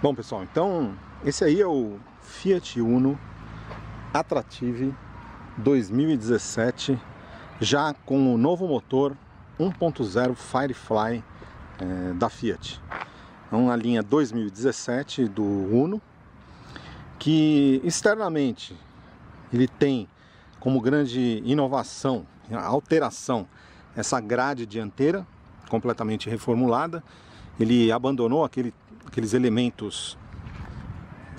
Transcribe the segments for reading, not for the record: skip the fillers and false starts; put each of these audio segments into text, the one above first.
Bom, pessoal, então esse aí é o Fiat Uno Attractive 2017, já com o novo motor 1.0 Firefly da Fiat. É uma linha 2017 do Uno, que externamente ele tem como grande inovação, alteração, essa grade dianteira completamente reformulada. Ele abandonou aqueles elementos,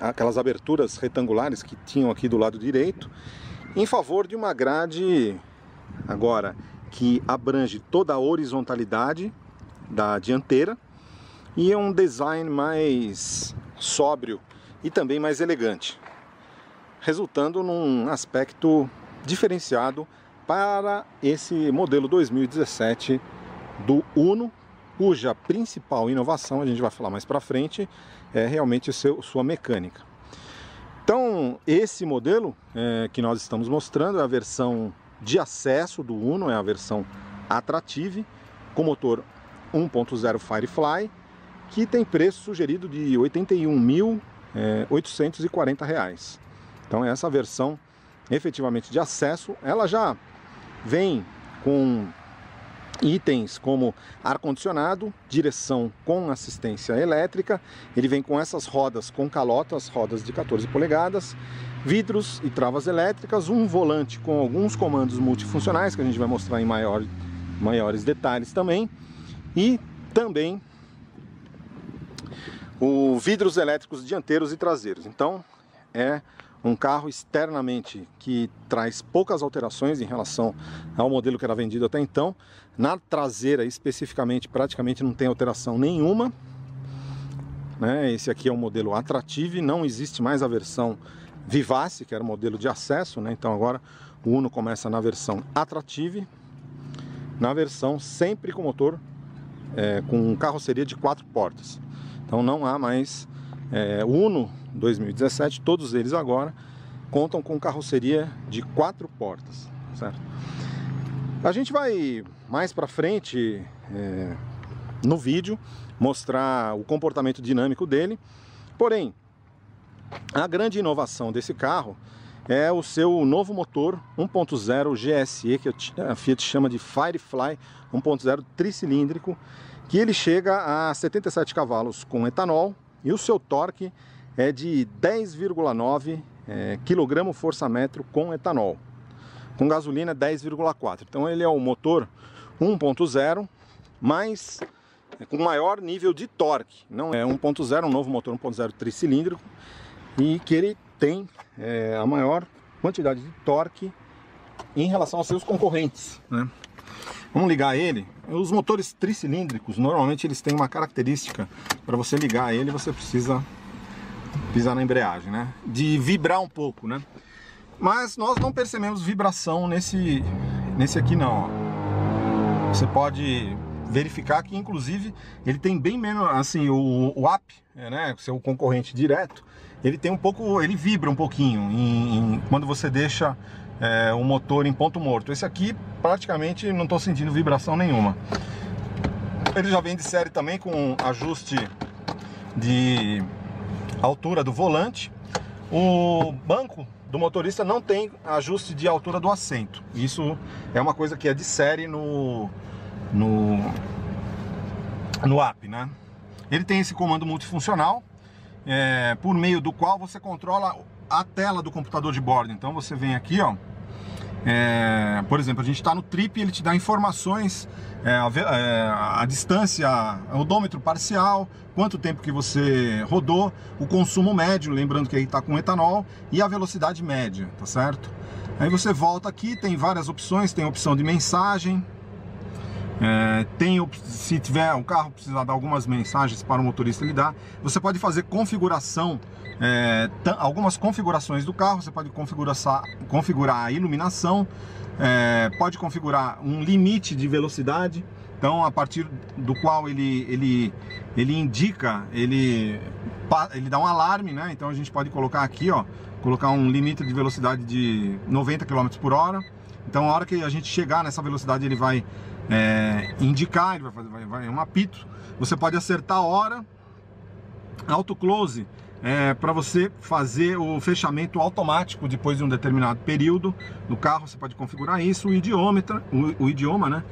aquelas aberturas retangulares que tinham aqui do lado direito, em favor de uma grade agora que abrange toda a horizontalidade da dianteira e é um design mais sóbrio e também mais elegante, resultando num aspecto diferenciado para esse modelo 2017 do Uno, cuja principal inovação, a gente vai falar mais para frente, é realmente sua mecânica. Então, esse modelo que nós estamos mostrando é a versão de acesso do Uno, é a versão Attractive, com motor 1.0 Firefly, que tem preço sugerido de R$ 81.840. Então, essa versão efetivamente de acesso, ela já vem com itens como ar-condicionado, direção com assistência elétrica, ele vem com essas rodas com calotas, rodas de 14 polegadas, vidros e travas elétricas, um volante com alguns comandos multifuncionais, que a gente vai mostrar em maiores detalhes também, e também os vidros elétricos dianteiros e traseiros. Então é um carro externamente que traz poucas alterações em relação ao modelo que era vendido até então. Na traseira especificamente praticamente não tem alteração nenhuma, né? Esse aqui é o modelo Attractive, não existe mais a versão Vivace, que era o modelo de acesso, né? Então agora o Uno começa na versão Attractive, na versão sempre com motor com carroceria de 4 portas. Então não há mais o Uno 2017, todos eles agora contam com carroceria de 4 portas, certo? A gente vai mais para frente no vídeo mostrar o comportamento dinâmico dele, porém a grande inovação desse carro é o seu novo motor 1.0 GSE, que a Fiat chama de Firefly 1.0 tricilíndrico, que ele chega a 77 cavalos com etanol e o seu torque é de 10,9 kgfm com etanol. Com gasolina 10,4. Então ele é o motor 1.0, mas com maior nível de torque. Não é 1.0, um novo motor 1.0 tricilíndrico, e que ele tem a maior quantidade de torque em relação aos seus concorrentes, né? Vamos ligar ele. Os motores tricilíndricos, normalmente eles têm uma característica, para você ligar ele você precisa pisar na embreagem, né? De vibrar um pouco, né? Mas nós não percebemos vibração nesse aqui não, ó. Você pode verificar que inclusive ele tem bem menos, assim, o AP, né, seu concorrente direto, ele tem um pouco, ele vibra um pouquinho quando você deixa o motor em ponto morto. Esse aqui praticamente não estou sentindo vibração nenhuma. Ele já vem de série também com ajuste de altura do volante. O banco do motorista não tem ajuste de altura do assento. Isso é uma coisa que é de série no AP, né? Ele tem esse comando multifuncional, por meio do qual você controla a tela do computador de bordo. Então você vem aqui, ó, por exemplo, a gente está no trip, ele te dá informações, a distância, o odômetro parcial, quanto tempo que você rodou, o consumo médio, lembrando que aí está com etanol, e a velocidade média, tá certo? Aí você volta aqui, tem várias opções, tem opção de mensagem, se tiver o carro precisar dar algumas mensagens para o motorista, ele dá. Você pode fazer configuração, algumas configurações do carro. Você pode configurar a iluminação, pode configurar um limite de velocidade, então a partir do qual ele indica, ele dá um alarme, né? Então a gente pode colocar aqui, ó, colocar um limite de velocidade de 90 km por hora. Então a hora que a gente chegar nessa velocidade ele vai indicar, ele vai um apito. Você pode acertar a hora Auto close para você fazer o fechamento automático depois de um determinado período no carro. Você pode configurar isso, o idioma, né?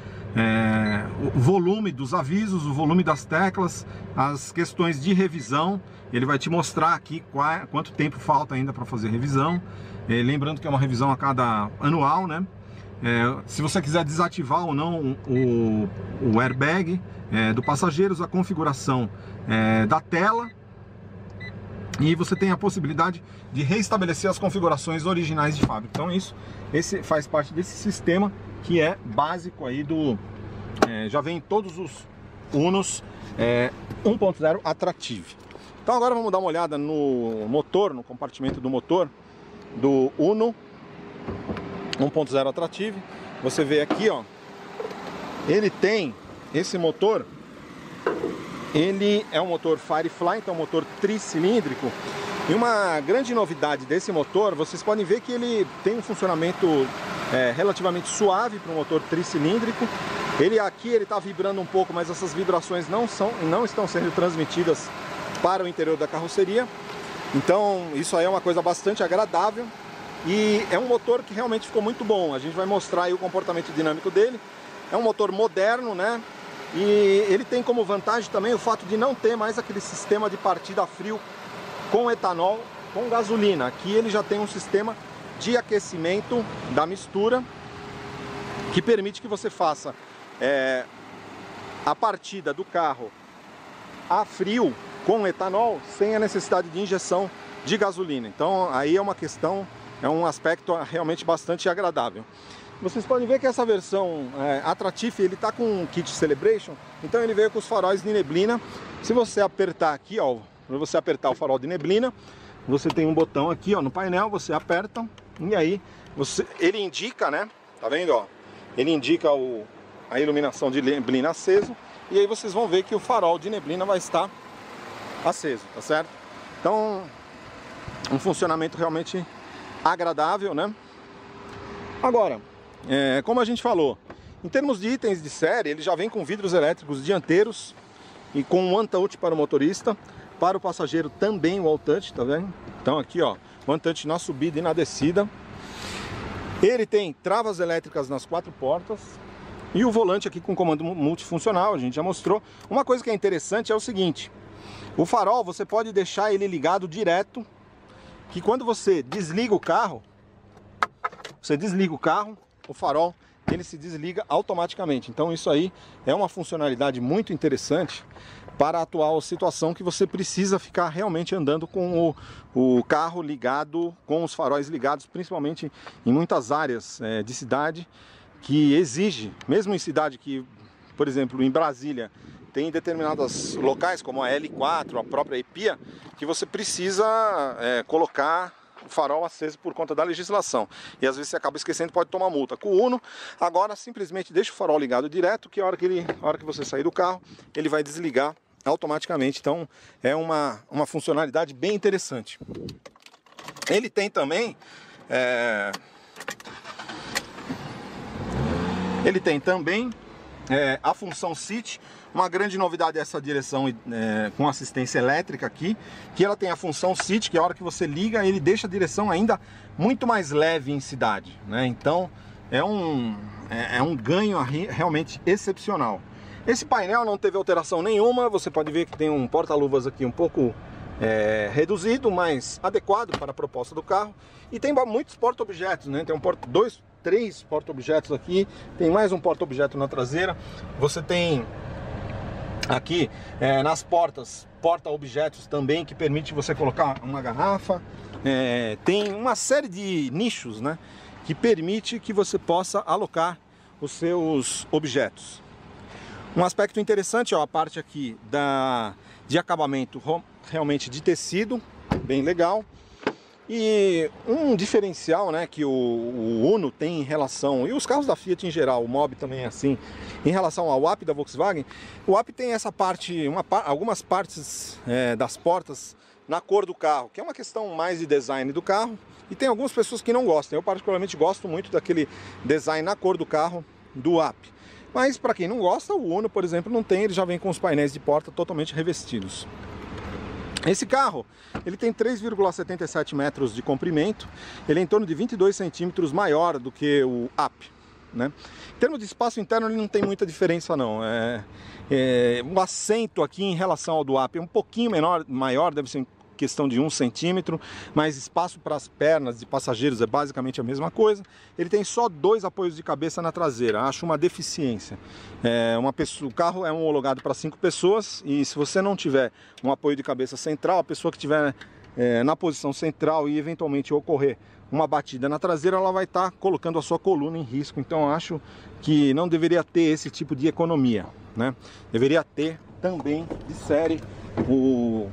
O volume dos avisos, o volume das teclas, as questões de revisão. Ele vai te mostrar aqui quanto tempo falta ainda para fazer revisão. Lembrando que é uma revisão a cada anual, né? Se você quiser desativar ou não o airbag do passageiro, a configuração da tela. E você tem a possibilidade de reestabelecer as configurações originais de fábrica. Então esse faz parte desse sistema que é básico aí já vem em todos os Unos 1.0 Attractive. Então agora vamos dar uma olhada no motor, no compartimento do motor do Uno 1.0 Attractive. Você vê aqui, ó, ele tem esse motor. Ele é um motor Firefly, então um motor tricilíndrico. E uma grande novidade desse motor, vocês podem ver que ele tem um funcionamento relativamente suave para um motor tricilíndrico. Ele está vibrando um pouco, mas essas vibrações não estão sendo transmitidas para o interior da carroceria. Então isso aí é uma coisa bastante agradável. E é um motor que realmente ficou muito bom. A gente vai mostrar aí o comportamento dinâmico dele. É um motor moderno, né? E ele tem como vantagem também o fato de não ter mais aquele sistema de partida a frio com etanol, com gasolina. Aqui ele já tem um sistema de aquecimento da mistura que permite que você faça a partida do carro a frio com etanol sem a necessidade de injeção de gasolina. Então aí é um aspecto realmente bastante agradável. Vocês podem ver que essa versão Attractive, ele está com um kit Celebration, então ele veio com os faróis de neblina. Se você apertar aqui, ó, para você apertar o farol de neblina, você tem um botão aqui, ó, no painel, você aperta e aí ele indica, né? Tá vendo, ó? Ele indica a iluminação de neblina aceso e aí vocês vão ver que o farol de neblina vai estar aceso, tá certo? Então, um funcionamento realmente agradável, né? Agora, como a gente falou, em termos de itens de série, ele já vem com vidros elétricos dianteiros e com um one-touch para o motorista, para o passageiro também o all-touch, tá vendo? Então aqui, ó, one-touch na subida e na descida. Ele tem travas elétricas nas 4 portas e o volante aqui com comando multifuncional, a gente já mostrou. Uma coisa que é interessante é o seguinte, o farol você pode deixar ele ligado direto, que quando você desliga o carro, o farol ele se desliga automaticamente. Então isso aí é uma funcionalidade muito interessante para a atual situação que você precisa ficar realmente andando com o carro ligado, com os faróis ligados, principalmente em muitas áreas de cidade que exige, mesmo em cidade que, por exemplo, em Brasília, tem determinados locais como a L4, a própria EPIA, que você precisa colocar o farol aceso por conta da legislação. E às vezes você acaba esquecendo, pode tomar multa. Com o Uno, agora simplesmente deixa o farol ligado direto, que a hora que você sair do carro, ele vai desligar automaticamente. Então é uma funcionalidade bem interessante. Ele tem também a função City. Uma grande novidade dessa direção com assistência elétrica aqui, que ela tem a função City, que a hora que você liga, ele deixa a direção ainda muito mais leve em cidade, né? Então é um ganho realmente excepcional. Esse painel não teve alteração nenhuma, você pode ver que tem um porta-luvas aqui um pouco reduzido, mas adequado para a proposta do carro. E tem muitos porta-objetos, né? Tem três porta-objetos aqui, tem mais um porta-objeto na traseira. Você tem aqui nas portas, porta-objetos também, que permite você colocar uma garrafa. Tem uma série de nichos, né, que permite que você possa alocar os seus objetos. Um aspecto interessante, ó, a parte aqui de acabamento realmente de tecido, bem legal. E um diferencial, né, que o Uno tem em relação, e os carros da Fiat em geral, o Mobi também é assim, em relação ao AP da Volkswagen, o AP tem essa parte, algumas partes das portas na cor do carro, que é uma questão mais de design do carro, e tem algumas pessoas que não gostam. Eu particularmente gosto muito daquele design na cor do carro do AP. Mas para quem não gosta, o Uno, por exemplo, não tem, ele já vem com os painéis de porta totalmente revestidos. Esse carro, ele tem 3,77 metros de comprimento, ele é em torno de 22 centímetros maior do que o Up, né? Em termos de espaço interno, ele não tem muita diferença não. O assento aqui em relação ao do Up é um pouquinho maior, deve ser questão de 1 centímetro, mas espaço para as pernas de passageiros é basicamente a mesma coisa. Ele tem só 2 apoios de cabeça na traseira, acho uma deficiência. O carro é homologado para 5 pessoas e se você não tiver um apoio de cabeça central, a pessoa que estiver na posição central e eventualmente ocorrer uma batida na traseira, ela vai estar colocando a sua coluna em risco. Então acho que não deveria ter esse tipo de economia, né? Deveria ter também de série o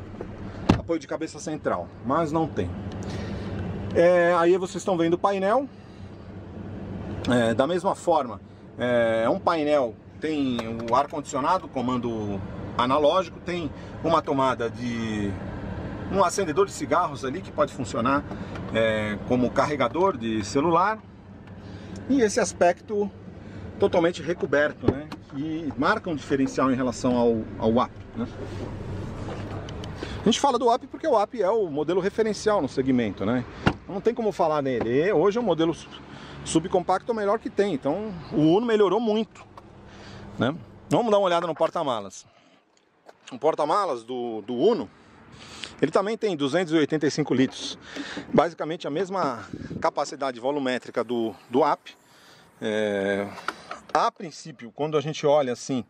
apoio de cabeça central, mas não tem. Aí vocês estão vendo o painel. Da mesma forma, é um painel, tem o ar-condicionado, comando analógico, tem uma tomada de um acendedor de cigarros ali que pode funcionar como carregador de celular, e esse aspecto totalmente recoberto, né, que marca um diferencial em relação ao Up, né? A gente fala do Up porque o Up é o modelo referencial no segmento, né? Não tem como falar nele. Hoje é o modelo subcompacto melhor que tem, então o Uno melhorou muito, né? Vamos dar uma olhada no porta-malas. O porta-malas do Uno, ele também tem 285 litros, basicamente a mesma capacidade volumétrica do Up. A princípio, quando a gente olha assim,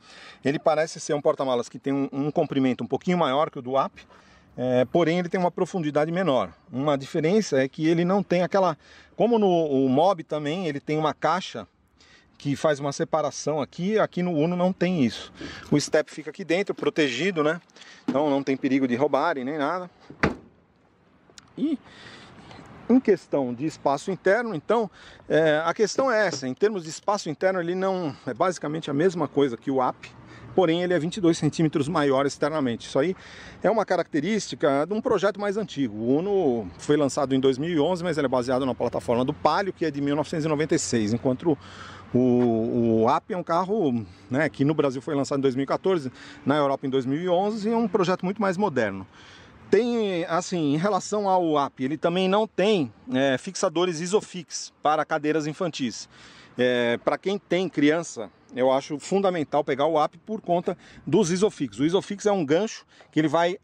ele parece ser um porta-malas que tem um comprimento um pouquinho maior que o do Up, porém ele tem uma profundidade menor. Uma diferença é que ele não tem aquela... Como no Mobi também, ele tem uma caixa que faz uma separação aqui no Uno não tem isso. O step fica aqui dentro, protegido, né? Então não tem perigo de roubarem nem nada. E em questão de espaço interno, então, a questão é essa. Em termos de espaço interno, ele não é basicamente a mesma coisa que o Up, porém ele é 22 centímetros maior externamente. Isso aí é uma característica de um projeto mais antigo. O Uno foi lançado em 2011, mas ele é baseado na plataforma do Palio, que é de 1996, enquanto o Up é um carro, né, que no Brasil foi lançado em 2014, na Europa em 2011, e é um projeto muito mais moderno. Tem, assim, em relação ao Up, ele também não tem fixadores Isofix para cadeiras infantis. Para quem tem criança, eu acho fundamental pegar o Up por conta dos Isofix. O Isofix é um gancho que ele vai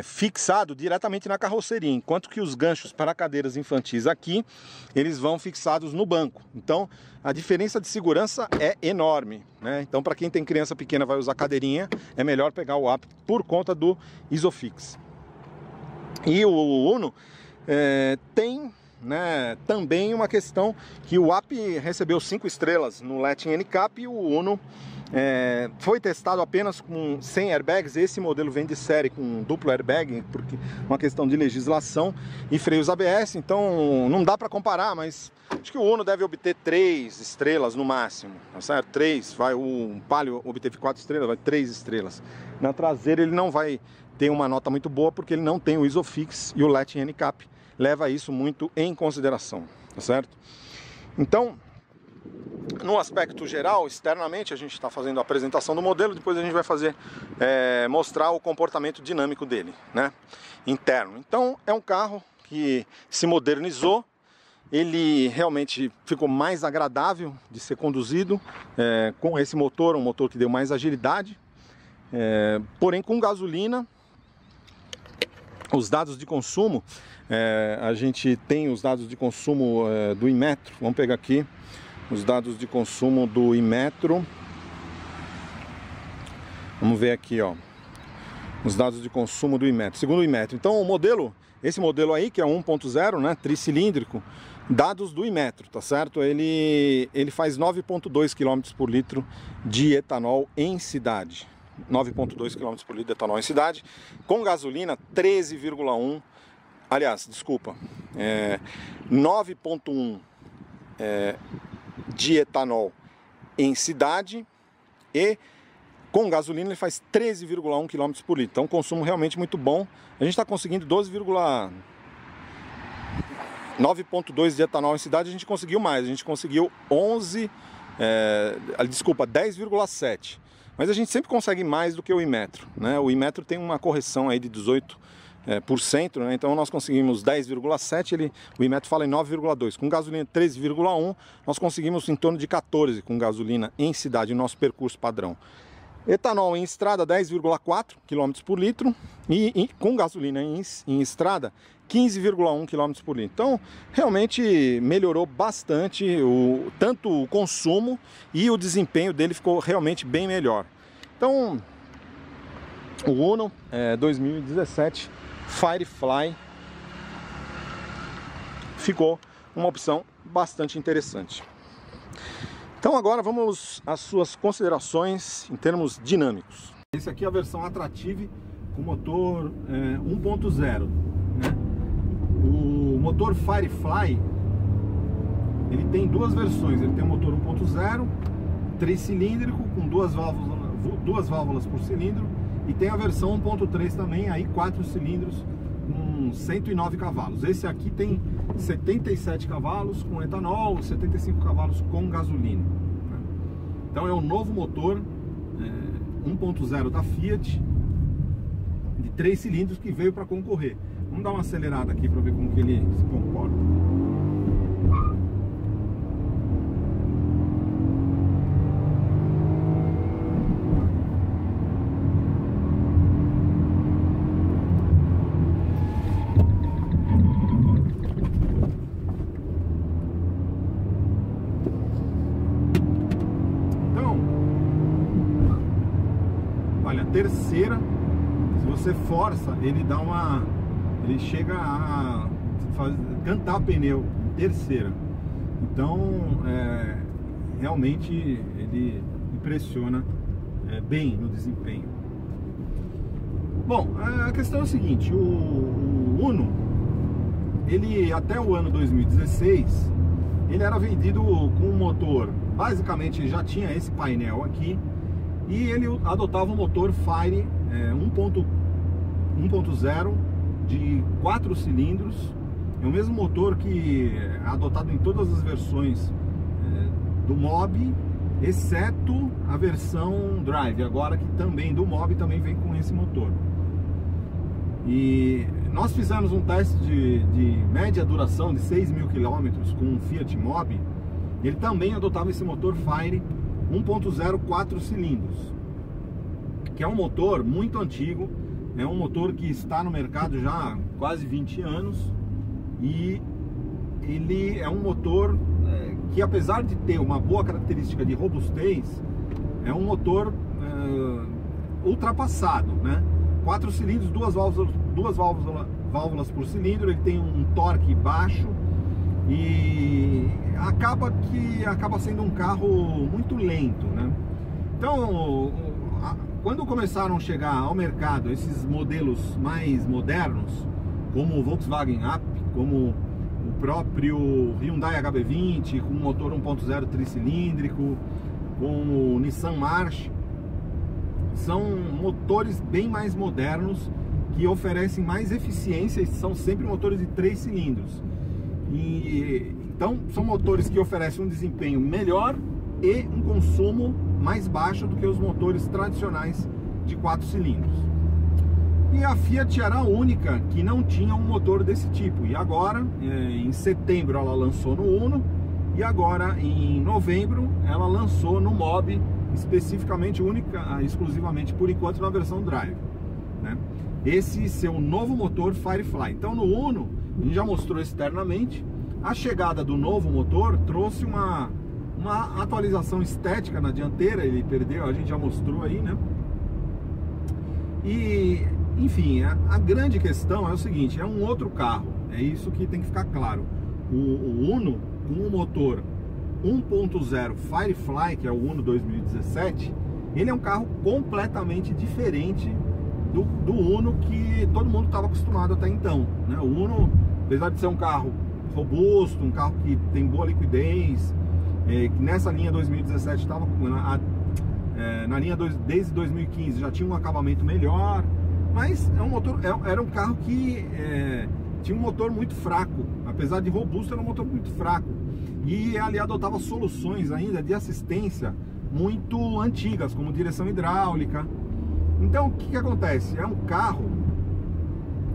fixado diretamente na carroceria, enquanto que os ganchos para cadeiras infantis aqui, eles vão fixados no banco. Então a diferença de segurança é enorme, né? Então para quem tem criança pequena vai usar cadeirinha, é melhor pegar o Up por conta do Isofix. E o Uno tem, né, também uma questão que o Up recebeu 5 estrelas no Latin NCAP e o Uno foi testado apenas com 100 airbags. Esse modelo vem de série com duplo airbag, porque uma questão de legislação, e freios ABS, então não dá para comparar, mas acho que o Uno deve obter 3 estrelas no máximo, tá certo? 3, o Palio obteve 4 estrelas, vai 3 estrelas. Na traseira ele não vai ter uma nota muito boa, porque ele não tem o Isofix, e o Latin NCAP leva isso muito em consideração, tá certo? Então, no aspecto geral, externamente, a gente está fazendo a apresentação do modelo, depois a gente vai fazer, mostrar o comportamento dinâmico dele, né, interno. Então, é um carro que se modernizou, ele realmente ficou mais agradável de ser conduzido, com esse motor, um motor que deu mais agilidade, porém com gasolina. Os dados de consumo, a gente tem os dados de consumo do Inmetro. Vamos pegar aqui os dados de consumo do Inmetro. Vamos ver aqui, ó, os dados de consumo do Inmetro, segundo o Inmetro. Então o modelo, esse modelo aí, que é 1.0, né, tricilíndrico, dados do Inmetro, tá certo? Ele faz 9,2 km por litro de etanol em cidade. 9,2 km por litro de etanol em cidade, com gasolina 13,1, aliás, desculpa, 9,1 de etanol em cidade, e com gasolina ele faz 13,1 km por litro. Então um consumo realmente muito bom. A gente está conseguindo 9,2 de etanol em cidade. A gente conseguiu mais, a gente conseguiu 10,7. mas a gente sempre consegue mais do que o Inmetro, né? O Inmetro tem uma correção aí de 18%, né? Então nós conseguimos 10,7, o Inmetro fala em 9,2. Com gasolina 13,1, nós conseguimos em torno de 14 com gasolina em cidade, nosso percurso padrão. Etanol em estrada 10,4 km por litro e com gasolina em estrada 15,1 km por litro. Então realmente melhorou bastante tanto o consumo e o desempenho dele ficou realmente bem melhor. Então o Uno 2017 Firefly ficou uma opção bastante interessante. Então agora vamos às suas considerações em termos dinâmicos. Esse aqui é a versão Attractive com motor 1.0, né? O motor Firefly, ele tem duas versões. Ele tem o motor 1.0 tricilíndrico com duas válvulas por cilindro, e tem a versão 1.3 também, aí 4 cilindros com 109 cavalos. Esse aqui tem 77 cavalos com etanol, 75 cavalos com gasolina, né? Então é um novo motor 1.0 da Fiat de 3 cilindros que veio para concorrer. Vamos dar uma acelerada aqui para ver como que ele se comporta. Terceira, se você força, ele chega a cantar pneu em terceira. Então realmente ele impressiona bem no desempenho. Bom, a questão é o seguinte: o Uno, ele até o ano 2016 ele era vendido com um motor, basicamente já tinha esse painel aqui, e ele adotava um motor Fire 1.0 de 4 cilindros. É o mesmo motor que é adotado em todas as versões do Mobi, exceto a versão Drive, agora que também do Mobi também vem com esse motor. E nós fizemos um teste de média duração de 6.000 km com um Fiat Mobi. Ele também adotava esse motor Fire 1.0 4 cilindros, que é um motor muito antigo, é um motor que está no mercado já há quase 20 anos, e ele é um motor que, apesar de ter uma boa característica de robustez, é um motor ultrapassado, né? 4 cilindros, duas válvulas por cilindro, ele tem um torque baixo e acaba sendo um carro muito lento, né? Então, quando começaram a chegar ao mercado esses modelos mais modernos, como o Volkswagen Up, como o próprio Hyundai HB20 com motor 1.0 tricilíndrico, com o Nissan March, são motores bem mais modernos que oferecem mais eficiência e são sempre motores de 3 cilindros. Então são motores que oferecem um desempenho melhor e um consumo mais baixo do que os motores tradicionais de 4 cilindros. E a Fiat era a única que não tinha um motor desse tipo. E agora, em setembro, ela lançou no Uno, e agora em novembro ela lançou no Mobi, especificamente exclusivamente por enquanto na versão Drive, né? Esse seu novo motor Firefly. Então no Uno a gente já mostrou externamente. A chegada do novo motor trouxe uma atualização estética na dianteira. Ele perdeu, a gente já mostrou aí, né? E enfim, a grande questão é o seguinte: é um outro carro, é isso que tem que ficar claro. O Uno com o motor 1.0 Firefly, que é o Uno 2017, ele é um carro completamente diferente do Uno que todo mundo estava acostumado até então, né? O Uno, apesar de ser um carro robusto, um carro que tem boa liquidez, que nessa linha 2017 estava na linha desde 2015 já tinha um acabamento melhor, mas era um carro que tinha um motor muito fraco. Apesar de robusto, era um motor muito fraco, e ali adotava soluções ainda de assistência muito antigas, como direção hidráulica. Então o que acontece? É um carro,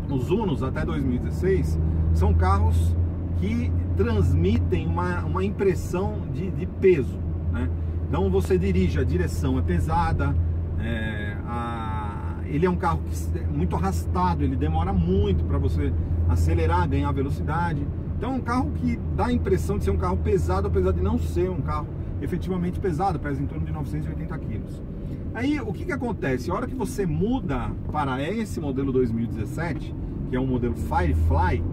os Unos até 2016 são carros que transmitem uma impressão de peso, né? Então você dirige, a direção é pesada, ele é um carro muito arrastado, ele demora muito para você acelerar, ganhar velocidade. Então é um carro que dá a impressão de ser um carro pesado, apesar de não ser um carro efetivamente pesado, pesa em torno de 980 quilos. Aí o que acontece? A hora que você muda para esse modelo 2017, que é um modelo Firefly,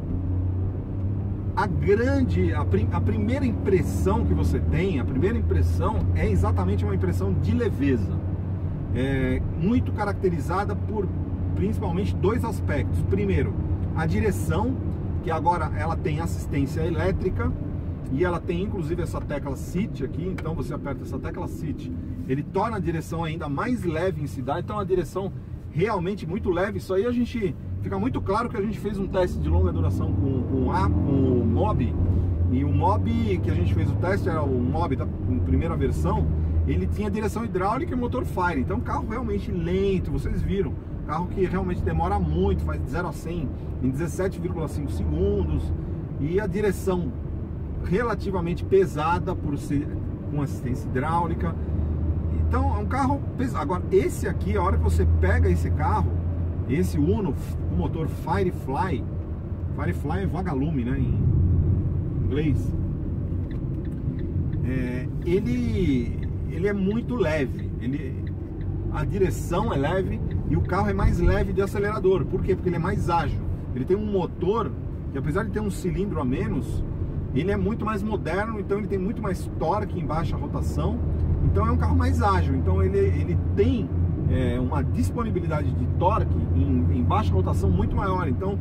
a primeira impressão que você tem, a primeira impressão é exatamente uma impressão de leveza, muito caracterizada por principalmente dois aspectos. Primeiro, a direção, que agora ela tem assistência elétrica e ela tem inclusive essa tecla Seat aqui. Então você aperta essa tecla Seat, ele torna a direção ainda mais leve em cidade. Então a direção realmente muito leve. Isso aí a gente fica muito claro que a gente fez um teste de longa duração com o Mobi, e o Mobi que a gente fez o teste era o Mobi da primeira versão. Ele tinha direção hidráulica e motor Fire. Então carro realmente lento, vocês viram, carro que realmente demora muito, faz de 0 a 100 em 17,5 segundos, e a direção relativamente pesada por ser com assistência hidráulica. Então é um carro pesado. Agora esse aqui, a hora que você pega esse carro, esse Uno, o motor Firefly é vagalume, né, em inglês, ele é muito leve, a direção é leve e o carro é mais leve de acelerador. Por quê? Porque ele é mais ágil. Ele tem um motor que, apesar de ter um cilindro a menos, ele é muito mais moderno, então ele tem muito mais torque em baixa rotação. Então é um carro mais ágil. Então ele tem uma disponibilidade de torque em baixa rotação muito maior. Então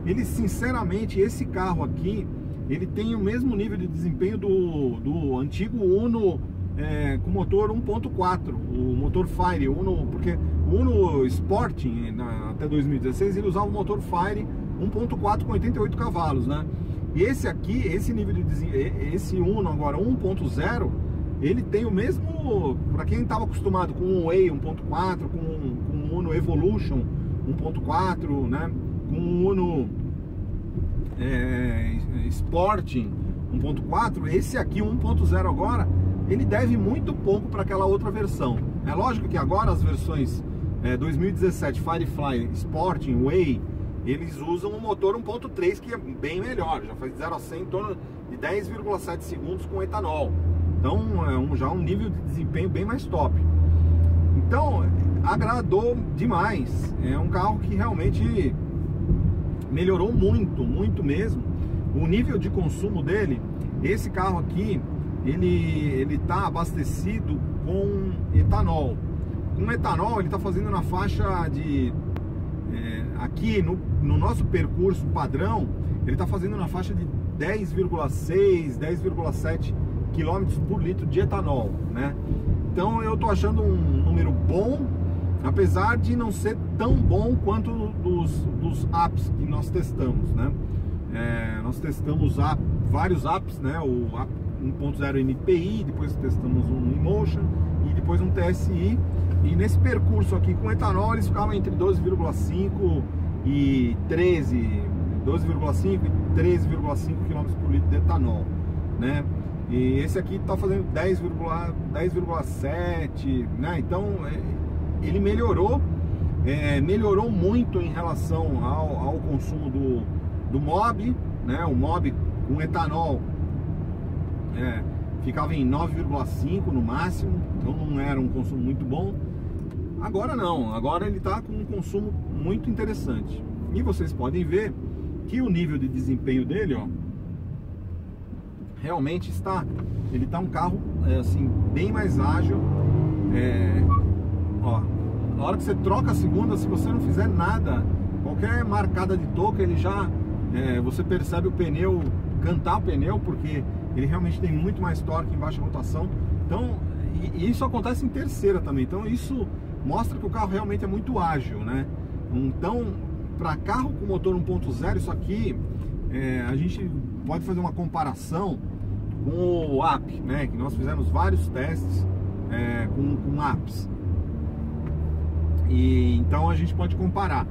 ele, sinceramente, esse carro aqui, ele tem o mesmo nível de desempenho do antigo Uno com motor 1.4, o motor Fire, porque o Uno Sporting até 2016 ele usava o motor Fire 1.4 com 88 cavalos, né? E esse aqui, esse nível de desempenho, esse Uno agora 1.0, ele tem o mesmo, para quem estava acostumado com o Way 1.4, com o Uno Evolution 1.4, né? Com o Uno Sporting 1.4, esse aqui 1.0 agora, ele deve muito pouco para aquela outra versão. É lógico que agora as versões 2017 Firefly, Sporting, Way, eles usam um motor 1.3 que é bem melhor, já faz de 0 a 100 em torno de 10,7 segundos com etanol. Então já um nível de desempenho bem mais top. Então agradou demais. É um carro que realmente melhorou muito, muito mesmo. O nível de consumo dele, esse carro aqui, ele está abastecido com etanol. Com etanol ele está fazendo na faixa de aqui no nosso percurso padrão, ele está fazendo na faixa de 10,6, 10,7 km por litro de etanol, né? Então eu tô achando um número bom, apesar de não ser tão bom quanto dos apps que nós testamos, né? Nós testamos vários apps, né? O app 1.0 NPI, depois testamos um Emotion e depois um TSI. E nesse percurso aqui com etanol eles ficavam entre 12,5 e 13,5 km por litro de etanol, né? E esse aqui está fazendo 10,7, né? Então ele melhorou muito em relação ao consumo do Mobi, né? O Mobi com etanol ficava em 9,5 no máximo, então não era um consumo muito bom. Agora não, agora ele está com um consumo muito interessante. E vocês podem ver que o nível de desempenho dele, ó, realmente ele está um carro assim, bem mais ágil. Ó, na hora que você troca a segunda, se você não fizer nada, qualquer marcada de touca, ele já você percebe o pneu, cantar o pneu, porque ele realmente tem muito mais torque em baixa rotação. Então, e isso acontece em terceira também. Então isso mostra que o carro realmente é muito ágil, né? Então, para carro com motor 1.0, isso aqui a gente pode fazer uma comparação com o app, né? Que nós fizemos vários testes com apps. E então a gente pode comparar.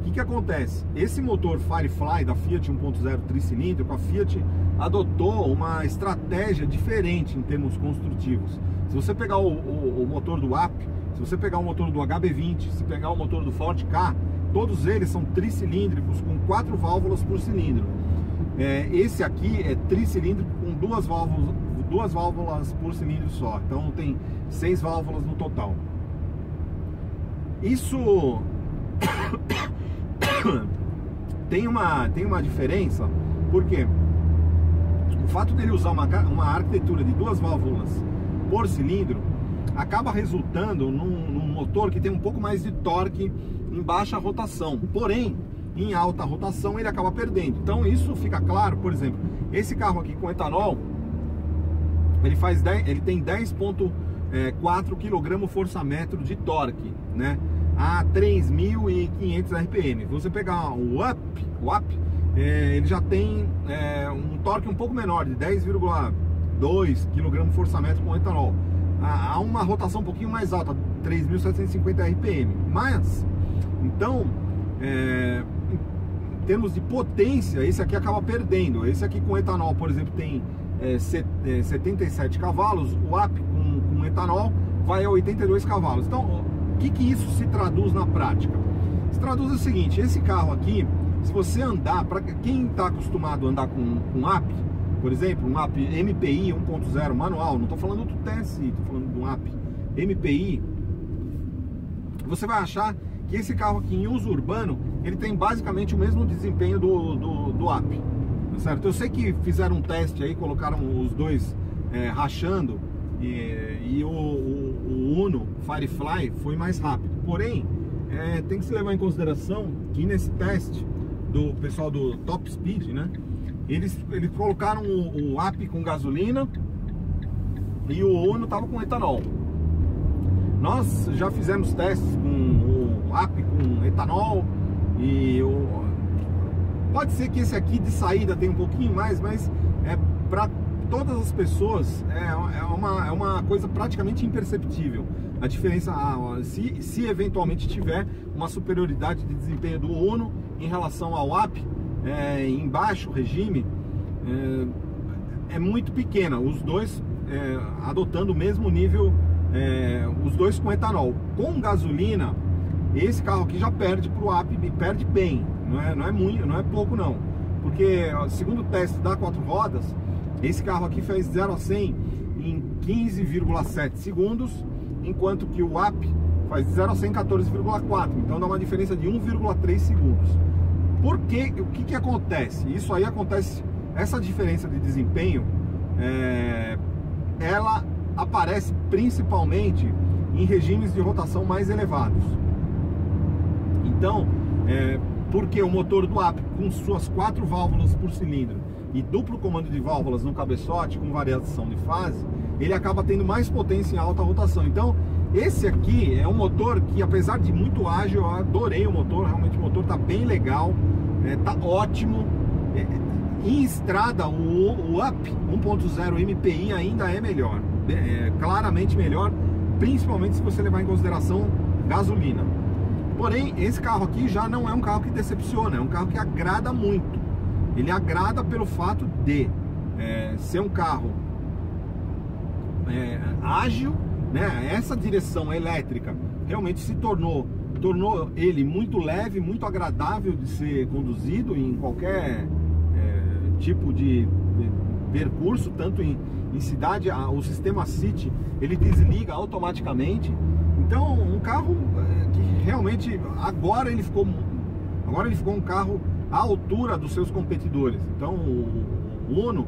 O que acontece? Esse motor Firefly da Fiat 1.0 tricilíndrico, a Fiat adotou uma estratégia diferente em termos construtivos. Se você pegar o motor do AP, se você pegar o motor do HB20, se pegar o motor do Ford Ka, todos eles são tricilíndricos com 4 válvulas por cilindro. Esse aqui é tricilíndrico com duas válvulas por cilindro só. Então tem 6 válvulas no total. Isso tem uma diferença, porque o fato dele usar uma arquitetura de 2 válvulas por cilindro acaba resultando num motor que tem um pouco mais de torque em baixa rotação, porém em alta rotação ele acaba perdendo. Então isso fica claro, por exemplo, esse carro aqui com etanol, ele tem 10,4 kgfm de torque, né, a 3.500 RPM. Se você pegar o up, ele já tem um torque um pouco menor, de 10,2 kgfm com etanol. Há uma rotação um pouquinho mais alta, 3.750 RPM. Mas, então, em termos de potência, esse aqui acaba perdendo. Esse aqui com etanol, por exemplo, tem 77 cavalos. O up com etanol vai a 82 cavalos. Então, o que isso se traduz na prática? Se traduz o seguinte: esse carro aqui, se você andar, para quem está acostumado a andar com AP, por exemplo, um AP MPI 1.0 manual, não estou falando do TSI, estou falando do AP MPI, você vai achar que esse carro aqui em uso urbano, ele tem basicamente o mesmo desempenho do AP, tá certo? Eu sei que fizeram um teste aí, colocaram os dois rachando, e o Uno Firefly foi mais rápido. Porém, tem que se levar em consideração que nesse teste do pessoal do Top Speed, né, eles colocaram o AP com gasolina e o Uno estava com etanol. Nós já fizemos testes com o AP com etanol e pode ser que esse aqui de saída tenha um pouquinho mais, mas para todas as pessoas é uma coisa praticamente imperceptível. A diferença, se eventualmente tiver uma superioridade de desempenho do Uno em relação ao AP, em baixo regime, é muito pequena. Os dois adotando o mesmo nível, os dois com etanol. Com gasolina, esse carro aqui já perde para o AP, perde bem. Não é muito, não é pouco não. Porque segundo o teste da 4 rodas, esse carro aqui fez 0 a 100 em 15,7 segundos, enquanto que o AP faz 0 a 100 em 14,4. Então dá uma diferença de 1,3 segundos. Por quê? O que acontece? Isso aí acontece, essa diferença de desempenho, ela aparece principalmente em regimes de rotação mais elevados. Então, porque o motor do AP, com suas 4 válvulas por cilindro e duplo comando de válvulas no cabeçote com variação de fase, ele acaba tendo mais potência em alta rotação. Então esse aqui é um motor que, apesar de muito ágil, eu adorei o motor. Realmente o motor tá bem legal, tá ótimo. Em estrada o Up 1.0 MPI ainda é melhor, claramente melhor, principalmente se você levar em consideração gasolina. Porém, esse carro aqui já não é um carro que decepciona, é um carro que agrada muito. Ele agrada pelo fato de ser um carro ágil, né? Essa direção elétrica realmente se tornou ele muito leve, muito agradável de ser conduzido em qualquer tipo de percurso, tanto em cidade. O sistema City, ele desliga automaticamente. Então, um carro que realmente agora ele ficou um carro à altura dos seus competidores. Então o Uno,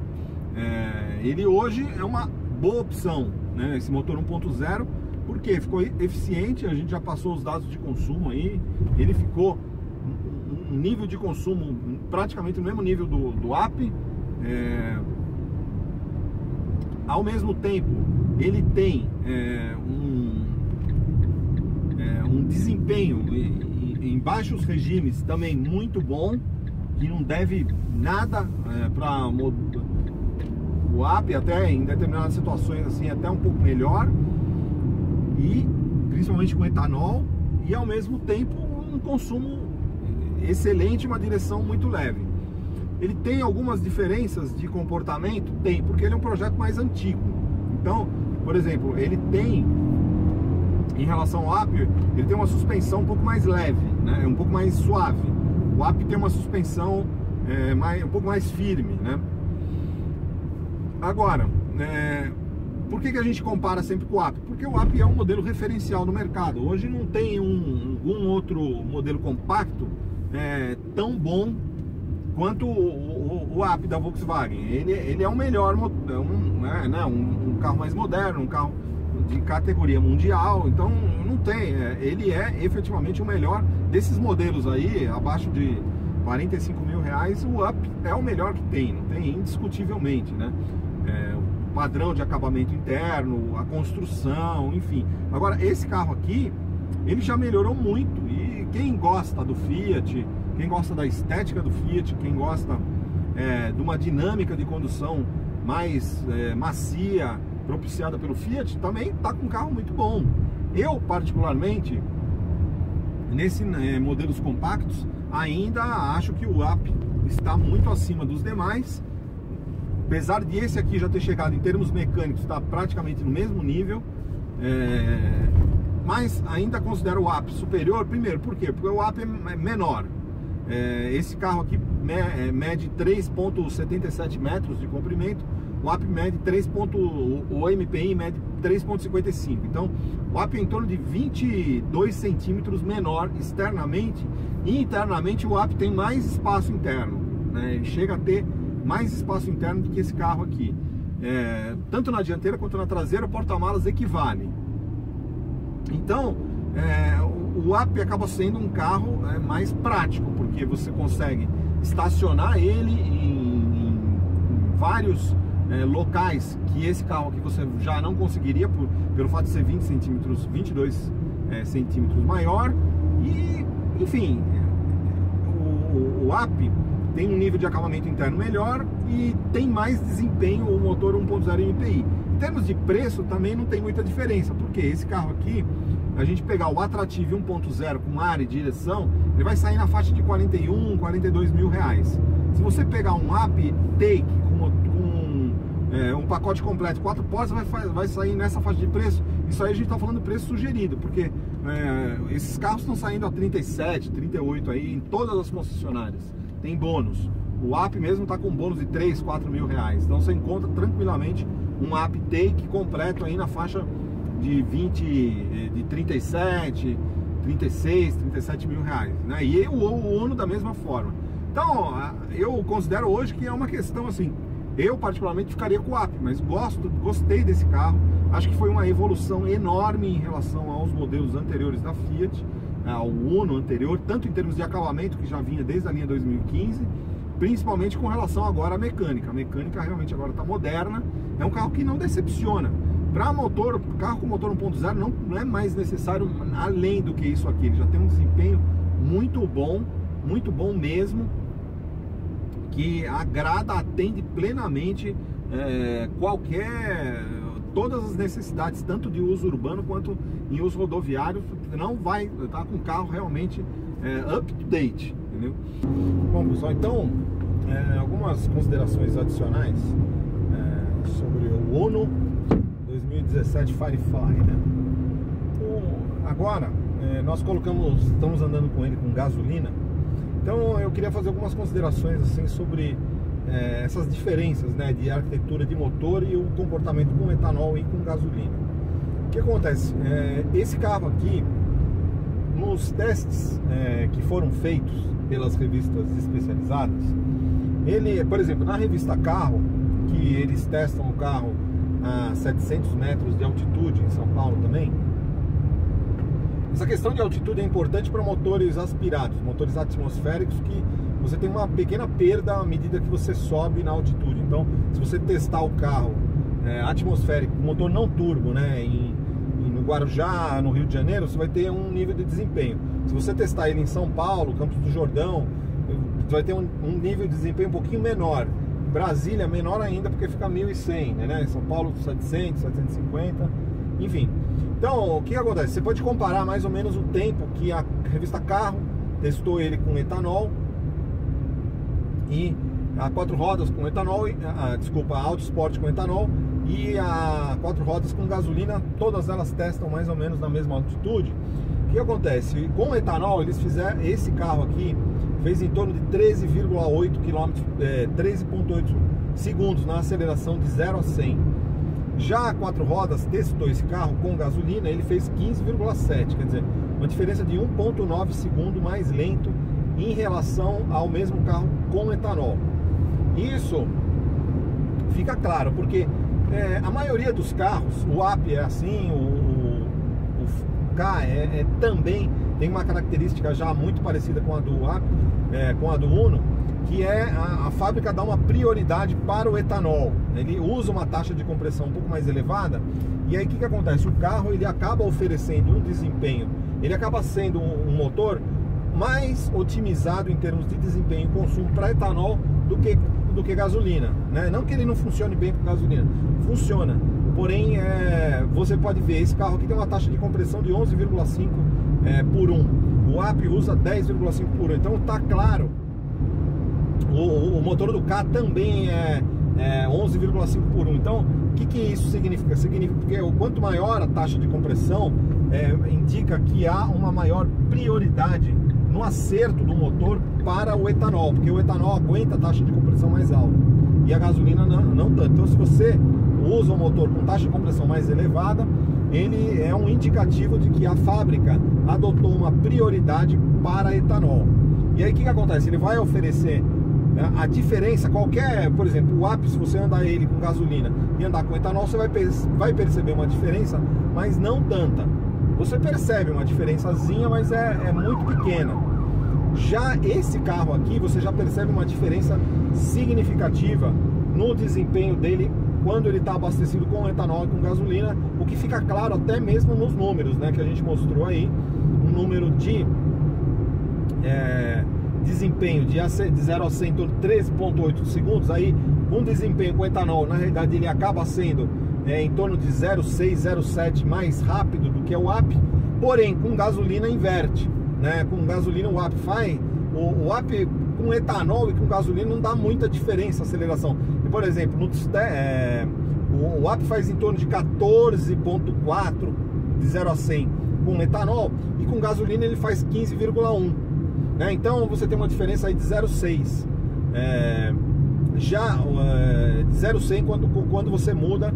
ele hoje é uma boa opção, né? Esse motor 1.0, porque ficou eficiente. A gente já passou os dados de consumo aí, ele ficou um nível de consumo praticamente no mesmo nível do AP. Ao mesmo tempo, ele tem um desempenho em baixos regimes também muito bom, que não deve nada para o AP, até em determinadas situações assim, até um pouco melhor. e principalmente com etanol, e ao mesmo tempo um consumo excelente, uma direção muito leve. Ele tem algumas diferenças de comportamento? Tem, porque ele é um projeto mais antigo. Então, por exemplo, ele tem, em relação ao Up, ele tem uma suspensão um pouco mais leve, né? Um pouco mais suave. O Up tem uma suspensão um pouco mais firme, né? Agora, por que a gente compara sempre com o Up? Porque o Up é um modelo referencial no mercado. Hoje não tem um outro modelo compacto tão bom quanto o Up da Volkswagen. Ele é o melhor, um carro mais moderno, um carro de categoria mundial. Então não tem, ele é efetivamente o melhor desses modelos aí, abaixo de 45 mil reais. O Up é o melhor que tem, não tem, indiscutivelmente, né? O padrão de acabamento interno, a construção, enfim. Agora, esse carro aqui, ele já melhorou muito, e quem gosta do Fiat, quem gosta da estética do Fiat, quem gosta de uma dinâmica de condução mais macia, propiciada pelo Fiat, também está com um carro muito bom. Eu, particularmente, nesses modelos compactos, ainda acho que o Up está muito acima dos demais. Apesar de esse aqui já ter chegado em termos mecânicos, está praticamente no mesmo nível, mas ainda considero o Up superior. Primeiro, por quê? Porque o Up é menor. Esse carro aqui mede 3,77 metros de comprimento, o Up mede o MPI mede 3,55. Então o Up é em torno de 22 centímetros menor externamente, e internamente o Up tem mais espaço interno, né? Ele chega a ter mais espaço interno do que esse carro aqui. Tanto na dianteira quanto na traseira, o porta-malas equivale. Então o Up acaba sendo um carro mais prático, porque você consegue estacionar ele em vários locais que esse carro aqui você já não conseguiria, pelo fato de ser 22 centímetros maior. E enfim, o Up tem um nível de acabamento interno melhor e tem mais desempenho, o motor 1.0 MPI. Em termos de preço também não tem muita diferença, porque esse carro aqui, a gente pegar o Attractive 1.0 com ar e direção, ele vai sair na faixa de 41, 42 mil reais. Se você pegar um Up Take com um pacote completo, 4 portas, vai sair nessa faixa de preço. Isso aí a gente está falando preço sugerido, porque esses carros estão saindo a 37, 38 aí em todas as concessionárias. Tem bônus. O Up mesmo está com bônus de 3, 4 mil reais. Então você encontra tranquilamente um Up Take completo aí na faixa de 37, 36, 37 mil reais, né? E o Uno da mesma forma. Então eu considero hoje que é uma questão assim, eu particularmente ficaria com o Up, mas gostei desse carro. Acho que foi uma evolução enorme em relação aos modelos anteriores da Fiat, ao Uno anterior, tanto em termos de acabamento, que já vinha desde a linha 2015, principalmente com relação agora à mecânica. A mecânica realmente agora está moderna, é um carro que não decepciona. Para carro com motor 1.0 não é mais necessário além do que isso aqui. Ele já tem um desempenho muito bom mesmo, que atende plenamente todas as necessidades, tanto de uso urbano quanto em uso rodoviário. Não vai estar com o carro realmente up to date, entendeu? Bom, pessoal, então algumas considerações adicionais sobre o Uno 2017 Firefly, né? Agora nós estamos andando com ele com gasolina. Então eu queria fazer algumas considerações assim sobre essas diferenças, né, de arquitetura de motor e o comportamento com etanol e com gasolina. O que acontece? Esse carro aqui, nos testes que foram feitos pelas revistas especializadas, ele, por exemplo, na revista Carro, que eles testam o carro a 700 metros de altitude em São Paulo também. Essa questão de altitude é importante para motores aspirados, motores atmosféricos, que você tem uma pequena perda à medida que você sobe na altitude. Então, se você testar o carro atmosférico, motor não turbo, né, no Guarujá, no Rio de Janeiro, você vai ter um nível de desempenho. Se você testar ele em São Paulo, Campos do Jordão, você vai ter um nível de desempenho um pouquinho menor. Brasília, menor ainda, porque fica 1.100, né? São Paulo, 700, 750, enfim. Então, o que acontece? Você pode comparar mais ou menos o tempo que a revista Carro testou ele com etanol e a 4 rodas com etanol, desculpa, a Autosport com etanol e a 4 rodas com gasolina, todas elas testam mais ou menos na mesma altitude. O que acontece? Com etanol, eles fizeram, esse carro aqui fez em torno de 13,8 km, 13,8 segundos na aceleração de 0 a 100. Já a 4 rodas testou esse carro com gasolina, ele fez 15,7, quer dizer, uma diferença de 1,9 segundo mais lento em relação ao mesmo carro com etanol. Isso fica claro, porque a maioria dos carros, o AP é assim, o K também tem uma característica já muito parecida com a do AP, com a do Uno, que é a fábrica dá uma prioridade para o etanol. Ele usa uma taxa de compressão um pouco mais elevada, e aí o que acontece? O carro ele acaba oferecendo um desempenho, ele acaba sendo um motor mais otimizado em termos de desempenho e consumo para etanol do que gasolina, né? Não que ele não funcione bem com gasolina, funciona, porém você pode ver, esse carro aqui tem uma taxa de compressão de 11,5 por 1, o AP usa 10,5 por 1, então tá claro. O motor do K também é 11,5 por 1. Então, o que isso significa? Significa que quanto maior a taxa de compressão, indica que há uma maior prioridade no acerto do motor para o etanol, porque o etanol aguenta a taxa de compressão mais alta e a gasolina não tanto. Então, se você usa um motor com taxa de compressão mais elevada, ele é um indicativo de que a fábrica adotou uma prioridade para etanol. E aí o que acontece? Ele vai oferecer a diferença, por exemplo, o AP, se você andar ele com gasolina e andar com etanol, você vai perceber uma diferença, mas não tanta. Você percebe uma diferençazinha, mas é muito pequena. Já esse carro aqui, você já percebe uma diferença significativa no desempenho dele quando ele está abastecido com etanol e com gasolina, o que fica claro até mesmo nos números, né, que a gente mostrou aí, um número de desempenho de 0 a 100 em 13,8 segundos. Aí um desempenho com etanol, na realidade ele acaba sendo em torno de 0,6, 0,7 mais rápido do que o AP, porém com gasolina inverte, né? Com gasolina o AP faz, o AP com etanol e com gasolina não dá muita diferença a aceleração. E, por exemplo, o AP faz em torno de 14,4 de 0 a 100 com etanol, e com gasolina ele faz 15,1. Então você tem uma diferença aí de 0,6. Já de 0 a 100 quando você muda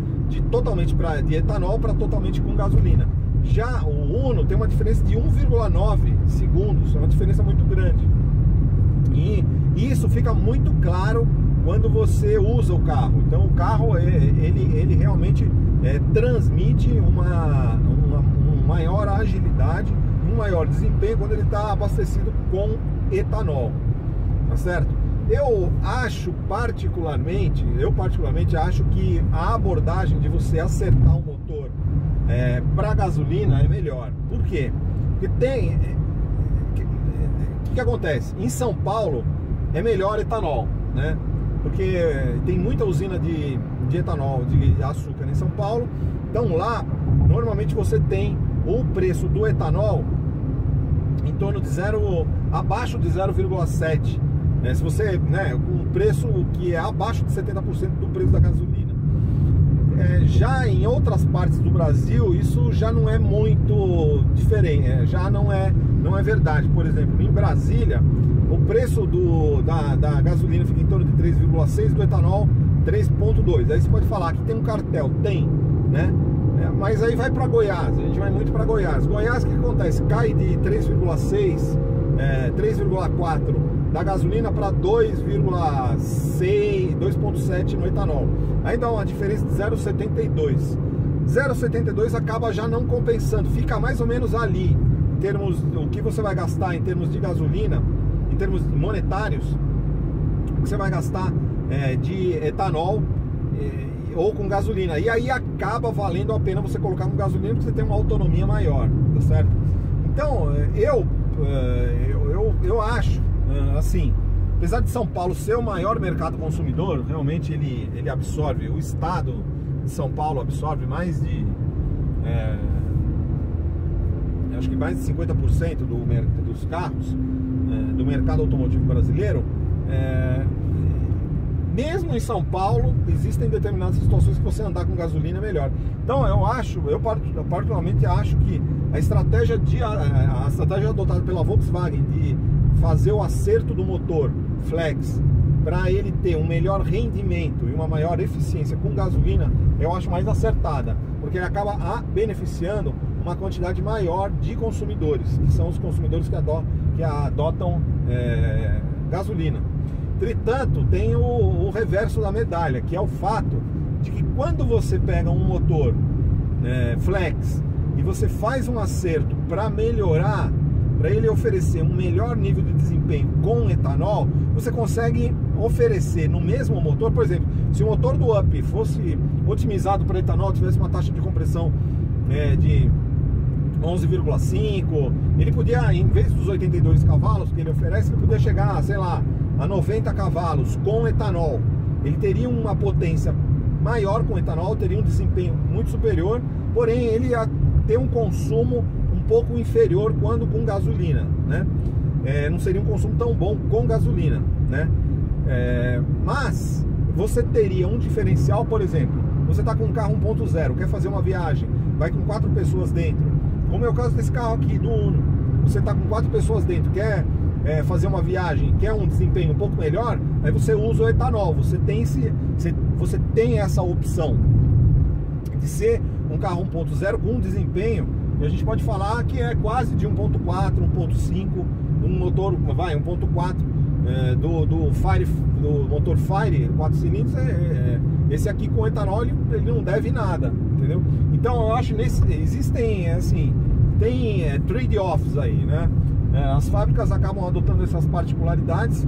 totalmente de etanol para totalmente com gasolina. Já o Uno tem uma diferença de 1,9 segundos, é uma diferença muito grande. E isso fica muito claro quando você usa o carro. Então o carro ele realmente transmite uma maior agilidade, um maior desempenho quando ele está abastecido com etanol, tá certo? Eu particularmente acho que a abordagem de você acertar o motor para gasolina é melhor. Por quê? Porque o que acontece? Em São Paulo é melhor etanol, né? Porque tem muita usina de etanol, de açúcar em São Paulo. Então lá, normalmente você tem o preço do etanol em torno de abaixo de 0,7. Se você, com um preço que é abaixo de 70% do preço da gasolina. Já em outras partes do Brasil, isso já não é muito diferente, já não é verdade. Por exemplo, em Brasília, o preço da gasolina fica em torno de 3,6, do etanol 3,2. Aí você pode falar que tem um cartel, tem, né? Mas aí vai para Goiás, a gente vai muito para Goiás. Goiás, o que acontece? Cai de 3,6, 3,4 da gasolina para 2,6, 2,7 no etanol. Aí dá uma diferença de 0,72. 0,72 acaba já não compensando, fica mais ou menos ali, em termos do que você vai gastar em termos de gasolina, em termos monetários, o que você vai gastar de etanol ou com gasolina. E aí acaba valendo a pena você colocar com gasolina, porque você tem uma autonomia maior, tá certo? Então, eu acho, assim, apesar de São Paulo ser o maior mercado consumidor, realmente ele absorve, o estado de São Paulo absorve mais de acho que mais de 50% dos carros do mercado automotivo brasileiro. Mesmo em São Paulo, existem determinadas situações que você andar com gasolina é melhor. Então eu particularmente acho que a estratégia adotada pela Volkswagen de fazer o acerto do motor flex para ele ter um melhor rendimento e uma maior eficiência com gasolina, eu acho mais acertada, porque ele acaba beneficiando uma quantidade maior de consumidores, que são os consumidores que adotam gasolina. Entretanto, tem o reverso da medalha, que é o fato de que quando você pega um motor flex e você faz um acerto para melhorar, para ele oferecer um melhor nível de desempenho com etanol, você consegue oferecer no mesmo motor. Por exemplo, se o motor do Up fosse otimizado para etanol, tivesse uma taxa de compressão de 11,5, ele podia, em vez dos 82 cavalos que ele oferece, ele podia chegar, sei lá, a 90 cavalos com etanol. Ele teria uma potência maior com etanol, teria um desempenho muito superior, porém ele ia ter um consumo um pouco inferior quando com gasolina, né? Não seria um consumo tão bom com gasolina, né? Mas você teria um diferencial. Por exemplo, você está com um carro 1.0, quer fazer uma viagem, vai com 4 pessoas dentro, como é o caso desse carro aqui, do Uno. Você está com 4 pessoas dentro, quer fazer uma viagem, quer um desempenho um pouco melhor, aí você usa o etanol. Você tem essa opção de ser um carro 1.0 com um desempenho, e a gente pode falar que é quase de 1.4, 1.5, um motor, 1.4 do motor Fire 4 cilindros. Esse aqui com etanol ele não deve nada, entendeu? Então eu acho existem assim, tem trade-offs aí, né? As fábricas acabam adotando essas particularidades.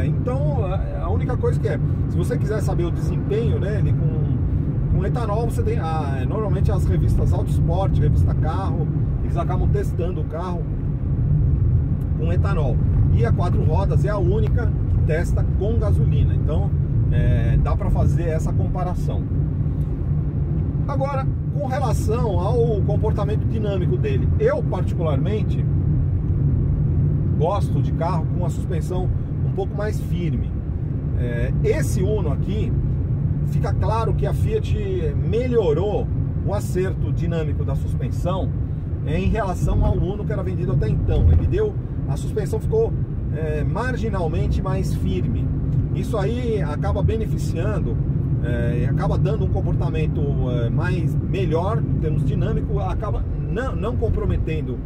Então a única coisa que se você quiser saber o desempenho dele com etanol, você tem normalmente as revistas Autosport, revista Carro, eles acabam testando o carro com etanol, e a 4 rodas é a única que testa com gasolina. Então dá para fazer essa comparação. Agora, com relação ao comportamento dinâmico dele, eu particularmente gosto de carro com a suspensão um pouco mais firme. Esse Uno aqui, fica claro que a Fiat melhorou o acerto dinâmico da suspensão em relação ao Uno que era vendido até então. A suspensão ficou marginalmente mais firme. Isso aí acaba beneficiando, acaba dando um comportamento melhor em termos dinâmicos, acaba não comprometendo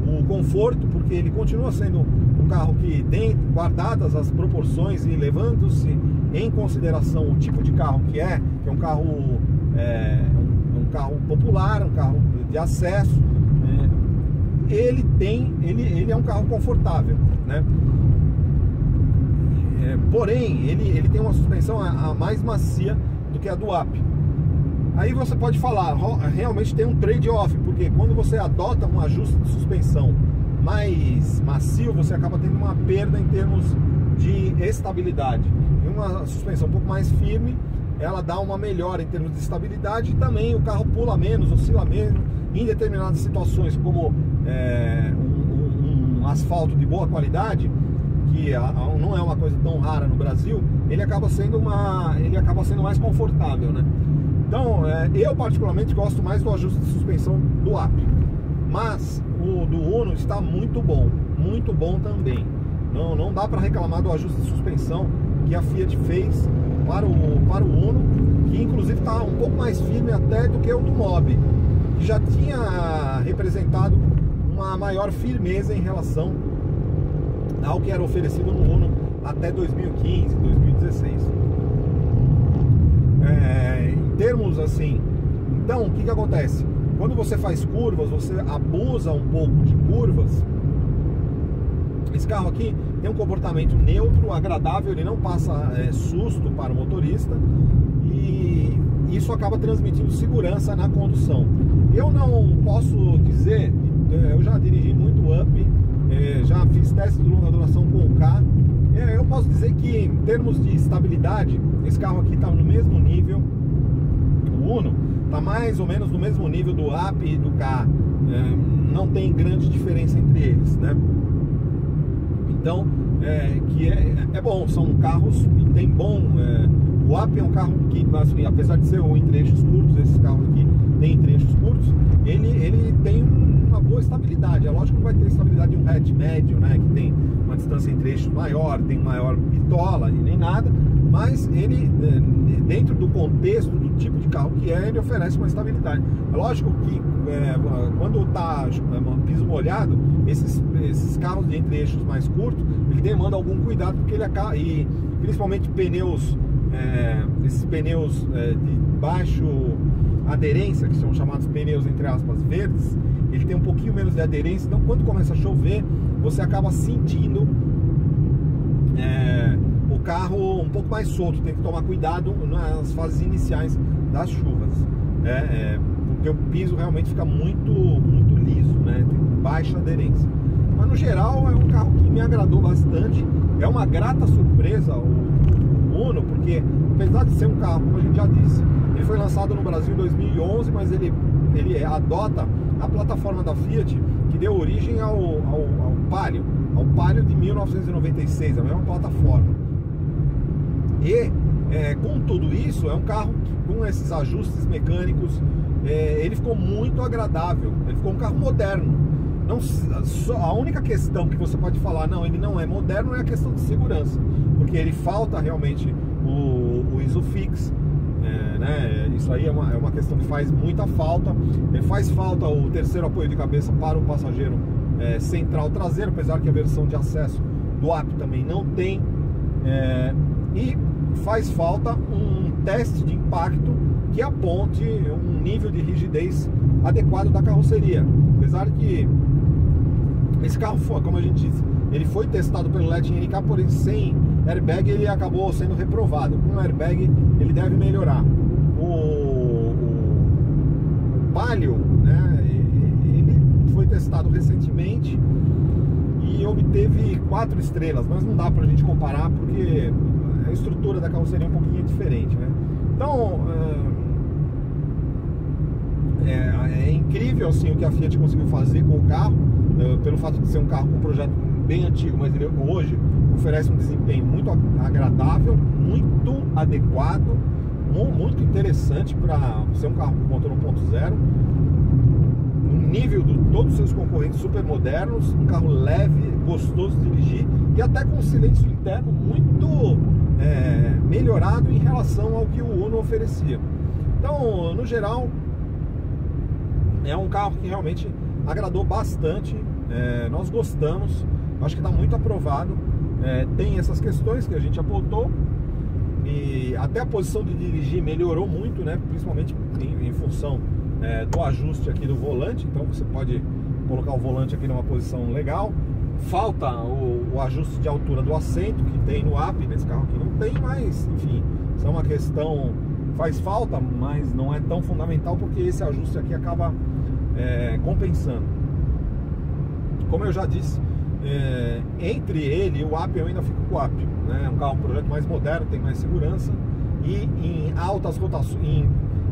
o conforto, porque ele continua sendo um carro que, guardadas as proporções e levando-se em consideração o tipo de carro que é um carro popular, um carro de acesso, ele é um carro confortável, né? Porém ele tem uma suspensão mais macia do que a do Up. Aí você pode falar, realmente tem um trade-off, porque quando você adota um ajuste de suspensão mais macio, você acaba tendo uma perda em termos de estabilidade. E uma suspensão um pouco mais firme, ela dá uma melhora em termos de estabilidade, e também o carro pula menos, oscila menos em determinadas situações, como um asfalto de boa qualidade, que não é uma coisa tão rara no Brasil. Ele acaba sendo mais confortável, né? Então, eu particularmente gosto mais do ajuste de suspensão do Up, mas o do Uno está muito bom também. Não dá para reclamar do ajuste de suspensão que a Fiat fez para o Uno, que inclusive está um pouco mais firme até do que o do Mobi, que já tinha representado uma maior firmeza em relação ao que era oferecido no Uno até 2015, 2016. Em termos assim, então o que acontece? Quando você faz curvas, você abusa um pouco de curvas. Esse carro aqui tem um comportamento neutro, agradável, ele não passa susto para o motorista, e isso acaba transmitindo segurança na condução. Eu não posso dizer, eu já dirigi muito Up, já fiz testes de longa duração com o K. Eu posso dizer que em termos de estabilidade, esse carro aqui está no mesmo nível. O Uno está mais ou menos no mesmo nível do Up e do Ka. Não tem grande diferença entre eles, né? Então, que é bom, são carros que tem bom... o Up é um carro que, assim, apesar de ser em trechos curtos, esses carros aqui tem em trechos curtos, ele tem uma boa estabilidade. É lógico que não vai ter estabilidade de um hatch médio, né, que tem uma distância em trechos maior, tem maior bitola e nem nada, mas ele, dentro do contexto do tipo de carro que ele oferece uma estabilidade. É lógico que quando está piso molhado, esses carros de entre eixos mais curtos, ele demanda algum cuidado, porque ele acaba, e principalmente pneus, esses pneus de baixo aderência, que são chamados pneus entre aspas verdes, ele tem um pouquinho menos de aderência, então quando começa a chover, você acaba sentindo o carro um pouco mais solto. Tem que tomar cuidado nas fases iniciais das chuvas, porque o piso realmente fica muito liso, né? Tem baixa aderência. Mas no geral é um carro que me agradou bastante. É uma grata surpresa o Uno, porque apesar de ser um carro, como a gente já disse, ele foi lançado no Brasil em 2011, mas ele adota a plataforma da Fiat que deu origem ao Palio de 1996, a mesma plataforma. E com tudo isso, é um carro que, com esses ajustes mecânicos, ele ficou muito agradável. Ele ficou um carro moderno. Não, a única questão que você pode falar, não, ele não é moderno, é a questão de segurança, porque ele falta realmente o Isofix, né? Isso aí é uma questão que faz muita falta. Ele faz falta o terceiro apoio de cabeça para o passageiro central traseiro, apesar que a versão de acesso do Up também não tem, e faz falta um teste de impacto que aponte um nível de rigidez adequado da carroceria. Apesar que esse carro, como a gente disse, ele foi testado pelo LET NK, porém sem airbag ele acabou sendo reprovado. Com airbag ele deve melhorar. O Palio, né, ele foi testado recentemente e obteve 4 estrelas, mas não dá pra gente comparar porque a estrutura da carroceria é um pouquinho diferente, né? Então é incrível assim o que a Fiat conseguiu fazer com o carro, pelo fato de ser um carro com um projeto bem antigo, mas ele hoje oferece um desempenho muito agradável, muito adequado, muito interessante para ser um carro com motor 1.0, no nível de todos os seus concorrentes super modernos, um carro leve, gostoso de dirigir e até com um silêncio interno muito melhorado em relação ao que o Uno oferecia. Então, no geral, é um carro que realmente agradou bastante, nós gostamos, acho que está muito aprovado. Tem essas questões que a gente apontou e até a posição de dirigir melhorou muito, né? Principalmente em função do ajuste aqui do volante. Então você pode colocar o volante aqui numa posição legal. Falta o ajuste de altura do assento que tem no Up, nesse carro aqui não tem, mas enfim, isso é uma questão, faz falta, mas não é tão fundamental porque esse ajuste aqui acaba compensando. Como eu já disse, entre ele e o Up eu ainda fico com o Up, né? É um carro, um projeto mais moderno, tem mais segurança e em altas rotações,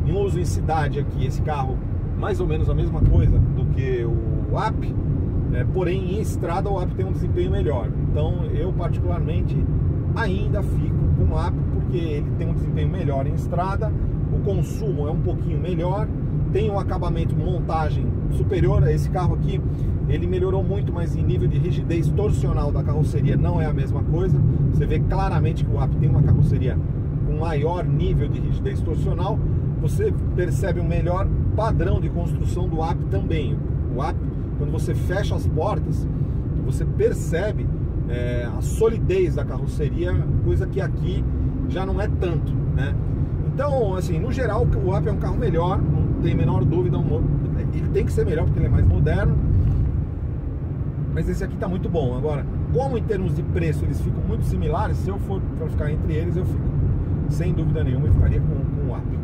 em uso em cidade aqui, esse carro mais ou menos a mesma coisa do que o Up, porém em estrada o Up tem um desempenho melhor. Então eu particularmente ainda fico com o Up porque ele tem um desempenho melhor em estrada, o consumo é um pouquinho melhor, tem um acabamento, montagem superior a esse carro aqui. Ele melhorou muito, mas em nível de rigidez torsional da carroceria não é a mesma coisa. Você vê claramente que o Up tem uma carroceria com maior nível de rigidez torsional. Você percebe um melhor padrão de construção do Up também. O Up, quando você fecha as portas, você percebe a solidez da carroceria, coisa que aqui já não é tanto, né? Então, assim, no geral, o Up é um carro melhor, não tem a menor dúvida. Ele tem que ser melhor porque ele é mais moderno, mas esse aqui está muito bom. Agora, como em termos de preço eles ficam muito similares, se eu for para ficar entre eles, eu fico sem dúvida nenhuma e ficaria com o Up.